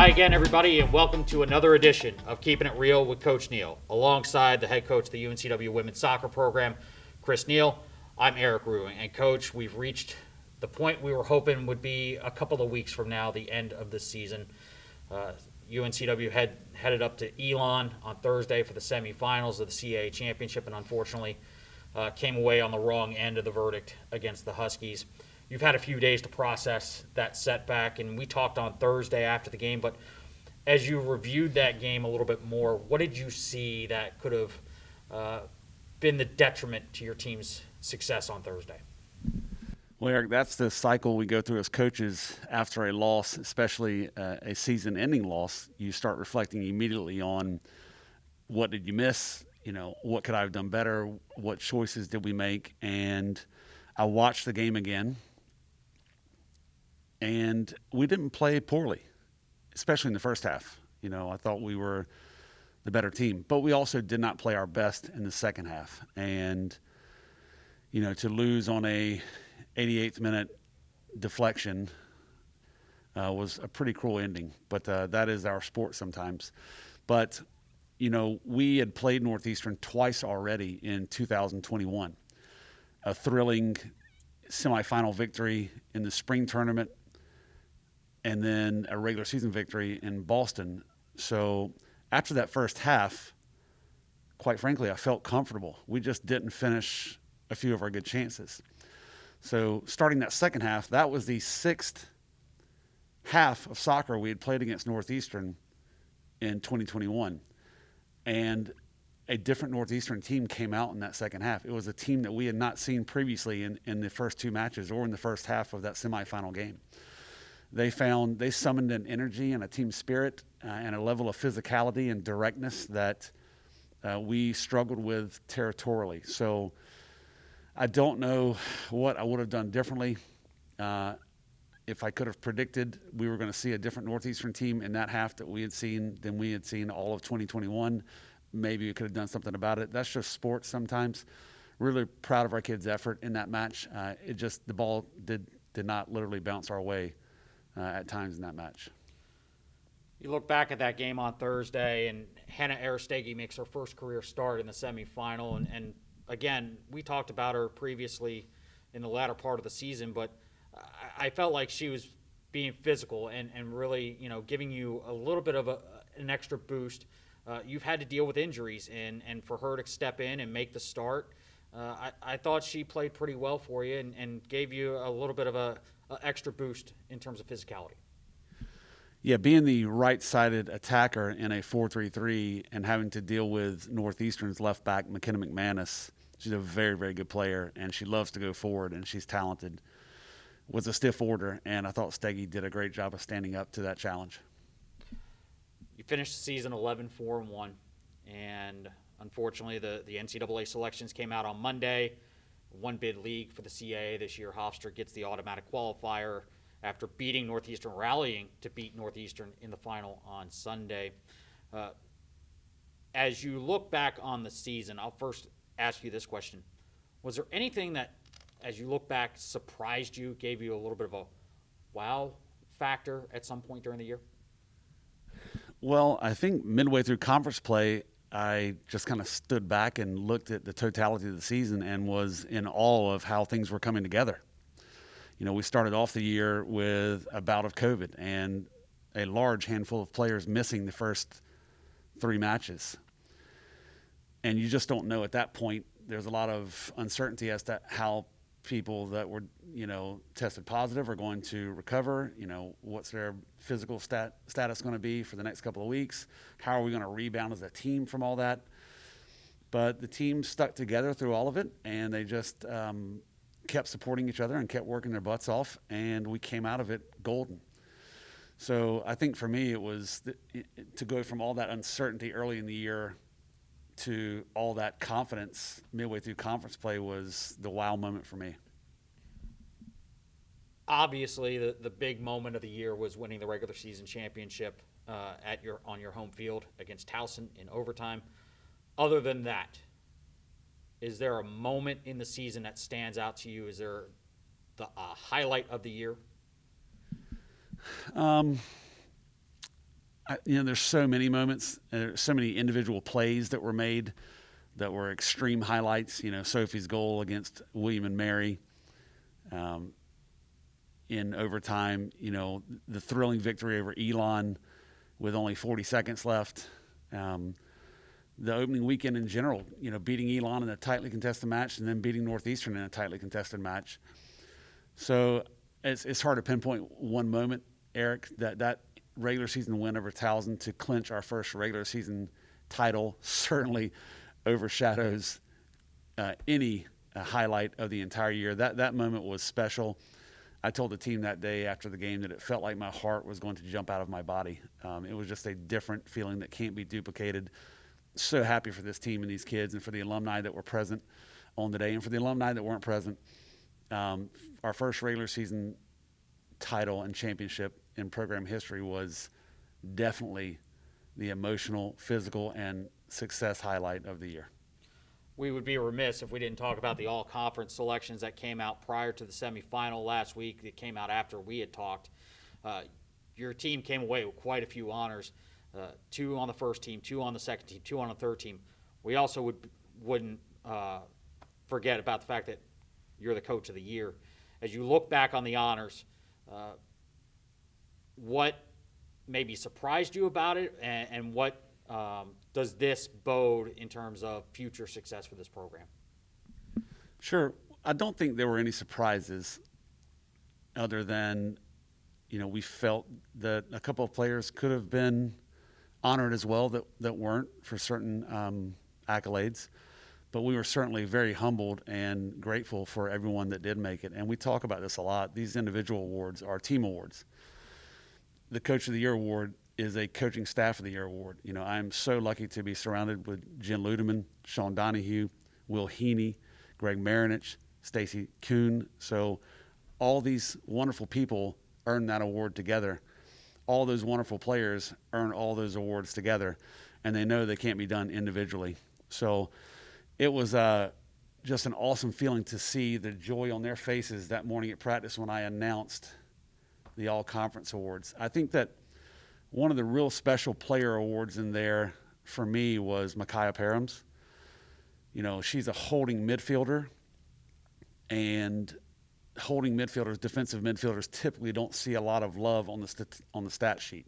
Hi again, everybody, and welcome to another edition of Keeping It Real with Coach Neal. Alongside the head coach of the UNCW women's soccer program, Chris Neal, I'm Eric Ruing. And Coach, we've reached the point we were hoping would be a couple of weeks from now, the end of the season. UNCW headed up to Elon on Thursday for the semifinals of the CAA championship, and unfortunately came away on the wrong end of the verdict against the Huskies. You've had a few days to process that setback, and we talked on Thursday after the game, but as you reviewed that game a little bit more, what did you see that could have been the detriment to your team's success on Thursday? Well, Eric, that's the cycle we go through as coaches after a loss, especially a season-ending loss. You start reflecting immediately on what did you miss, what could I have done better, what choices did we make, and I watched the game again. And we didn't play poorly, especially in the first half. I thought we were the better team. But we also did not play our best in the second half. And, to lose on a 88th minute deflection was a pretty cruel ending. But that is our sport sometimes. But, we had played Northeastern twice already in 2021. A thrilling semifinal victory in the spring tournament, and then a regular season victory in Boston. So after that first half, quite frankly, I felt comfortable. We just didn't finish a few of our good chances. So starting that second half, that was the sixth half of soccer we had played against Northeastern in 2021. And a different Northeastern team came out in that second half. It was a team that we had not seen previously in the first two matches or in the first half of that semifinal game. They summoned an energy and a team spirit and a level of physicality and directness that we struggled with territorially. So I don't know what I would have done differently. If I could have predicted we were going to see a different Northeastern team in that half than we had seen all of 2021, maybe we could have done something about it. That's just sports sometimes. Really proud of our kids' effort in that match. The ball did not literally bounce our way at times in that match. You look back at that game on Thursday, and Hannah Aristegi makes her first career start in the semifinal. And again, we talked about her previously in the latter part of the season, but I felt like she was being physical and really, giving you a little bit of an extra boost. You've had to deal with injuries, and for her to step in and make the start, I thought she played pretty well for you and gave you a little bit of a extra boost in terms of physicality. Yeah, being the right-sided attacker in a 4-3-3 and having to deal with Northeastern's left back, McKenna McManus, she's a very, very good player, and she loves to go forward, and she's talented, was a stiff order, and I thought Steggy did a great job of standing up to that challenge. You finished the season 11-4-1, and unfortunately the NCAA selections came out on Monday. One bid league for the CAA this year. Hofstra gets the automatic qualifier after beating Northeastern, rallying to beat Northeastern in the final on Sunday. As you look back on the season, I'll first ask you this question. Was there anything that, as you look back, surprised you, gave you a little bit of a wow factor at some point during the year? Well, I think midway through conference play, I just kind of stood back and looked at the totality of the season and was in awe of how things were coming together. We started off the year with a bout of COVID and a large handful of players missing the first three matches. And you just don't know at that point. There's a lot of uncertainty as to how people that were, tested positive are going to recover. What's their physical status going to be for the next couple of weeks? How are we going to rebound as a team from all that? But the team stuck together through all of it, and they just kept supporting each other and kept working their butts off, and we came out of it golden. So I think for me it was to go from all that uncertainty early in the year to all that confidence midway through conference play was the wow moment for me. Obviously, the big moment of the year was winning the regular season championship on your home field against Towson in overtime. Other than that, is there a moment in the season that stands out to you? Is there a highlight of the year? there's so many moments, so many individual plays that were made that were extreme highlights. Sophie's goal against William and Mary in overtime. The thrilling victory over Elon with only 40 seconds left. The opening weekend in general, beating Elon in a tightly contested match and then beating Northeastern in a tightly contested match. So it's hard to pinpoint one moment, Eric. That regular season win over Towson to clinch our first regular season title certainly overshadows any highlight of the entire year. That moment was special. I told the team that day after the game that it felt like my heart was going to jump out of my body. It was just a different feeling that can't be duplicated. So happy for this team and these kids, and for the alumni that were present on the day, and for the alumni that weren't present. Our first regular season title and championship in program history was definitely the emotional, physical, and success highlight of the year. We would be remiss if we didn't talk about the all-conference selections that came out prior to the semifinal last week. It came out after we had talked. Your team came away with quite a few honors. 2 on the first team, 2 on the second team, 2 on the third team. We also wouldn't forget about the fact that you're the coach of the year. As you look back on the honors, what maybe surprised you about it, and what does this bode in terms of future success for this program? Sure. I don't think there were any surprises other than, we felt that a couple of players could have been honored as well that weren't for certain accolades. But we were certainly very humbled and grateful for everyone that did make it. And we talk about this a lot. These individual awards are team awards. The Coach of the Year award is a Coaching Staff of the Year award. I'm so lucky to be surrounded with Jen Ludeman, Sean Donahue, Will Heaney, Greg Marinich, Stacy Kuhn. So all these wonderful people earn that award together. All those wonderful players earn all those awards together, and they know they can't be done individually. So it was just an awesome feeling to see the joy on their faces that morning at practice when I announced the All-Conference Awards. I think that one of the real special player awards in there for me was Micaiah Parham's. She's a holding midfielder, and holding midfielders, defensive midfielders, typically don't see a lot of love on the stat sheet.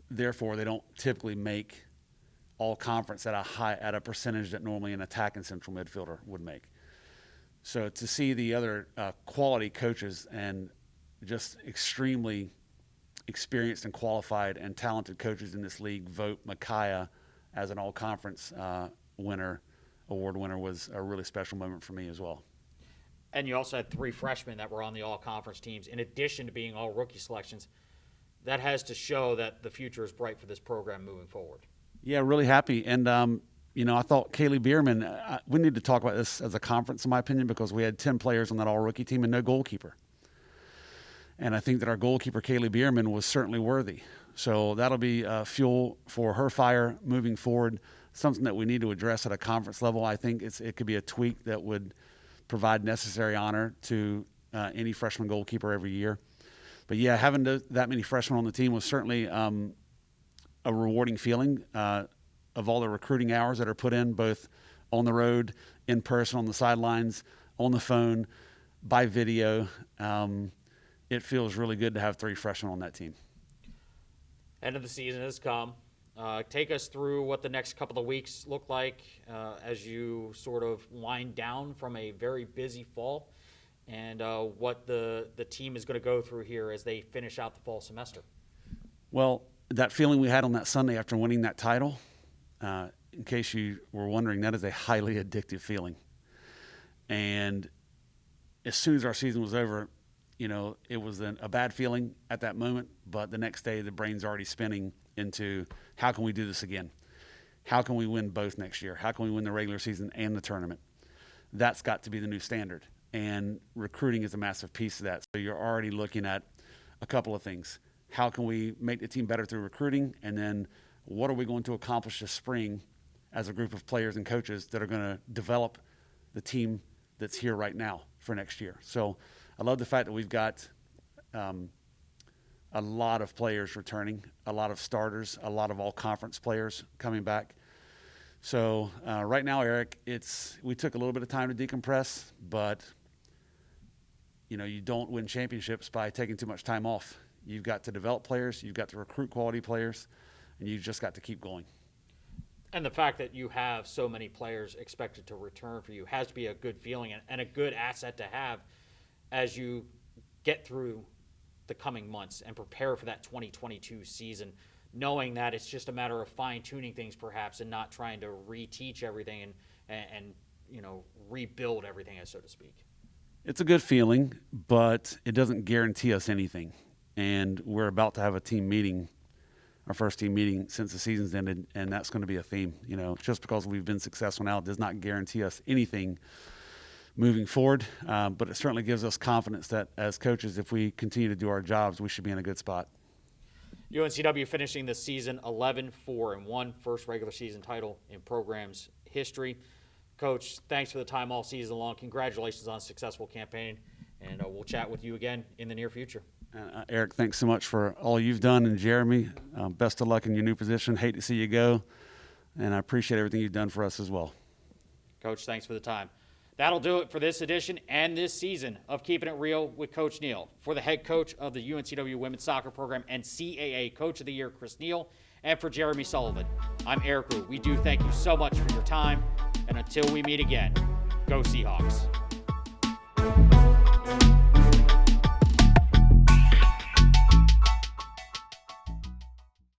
Therefore, they don't typically make all conference at a percentage that normally an attacking central midfielder would make. So to see the other quality coaches and just extremely experienced and qualified and talented coaches in this league vote Micaiah as an all-conference award winner was a really special moment for me as well. And you also had 3 freshmen that were on the all-conference teams, in addition to being all rookie selections. That has to show that the future is bright for this program moving forward. Yeah, really happy. And, I thought Kaylee Bierman, we need to talk about this as a conference, in my opinion, because we had 10 players on that all-rookie team and no goalkeeper. And I think that our goalkeeper, Kaylee Bierman, was certainly worthy. So that'll be fuel for her fire moving forward, something that we need to address at a conference level. I think it could be a tweak that would provide necessary honor to any freshman goalkeeper every year. But, yeah, having that many freshmen on the team was certainly a rewarding feeling of all the recruiting hours that are put in, both on the road, in person, on the sidelines, on the phone, by video. It feels really good to have 3 freshmen on that team. End of the season has come. Take us through what the next couple of weeks look like as you sort of wind down from a very busy fall, and what the team is going to go through here as they finish out the fall semester. Well, that feeling we had on that Sunday after winning that title, in case you were wondering, that is a highly addictive feeling. And as soon as our season was over, it was a bad feeling at that moment, but the next day the brain's already spinning into how can we do this again? How can we win both next year? How can we win the regular season and the tournament? That's got to be the new standard. And recruiting is a massive piece of that. So you're already looking at a couple of things. How can we make the team better through recruiting? And then what are we going to accomplish this spring as a group of players and coaches that are going to develop the team that's here right now for next year? So I love the fact that we've got a a lot of players returning, a lot of starters, a lot of all-conference players coming back. So right now, Eric, we took a little bit of time to decompress, but you don't win championships by taking too much time off. You've got to develop players, you've got to recruit quality players, and you've just got to keep going. And the fact that you have so many players expected to return for you has to be a good feeling and a good asset to have as you get through the coming months and prepare for that 2022 season, knowing that it's just a matter of fine-tuning things perhaps and not trying to reteach everything and rebuild everything, so to speak. It's a good feeling, but it doesn't guarantee us anything. And we're about to have a team meeting, our first team meeting since the season's ended, and that's going to be a theme. Just because we've been successful now does not guarantee us anything moving forward, but it certainly gives us confidence that as coaches, if we continue to do our jobs, we should be in a good spot. UNCW finishing the season 11-4-1, first regular season title in program's history. Coach, thanks for the time all season long. Congratulations on a successful campaign, and we'll chat with you again in the near future. Eric, thanks so much for all you've done, and Jeremy, best of luck in your new position. Hate to see you go, and I appreciate everything you've done for us as well. Coach, thanks for the time. That'll do it for this edition and this season of Keeping It Real with Coach Neal. For the head coach of the UNCW Women's Soccer Program and CAA Coach of the Year, Chris Neal, and for Jeremy Sullivan, I'm Eric Rue. We do thank you so much for your time, and until we meet again, go Seahawks.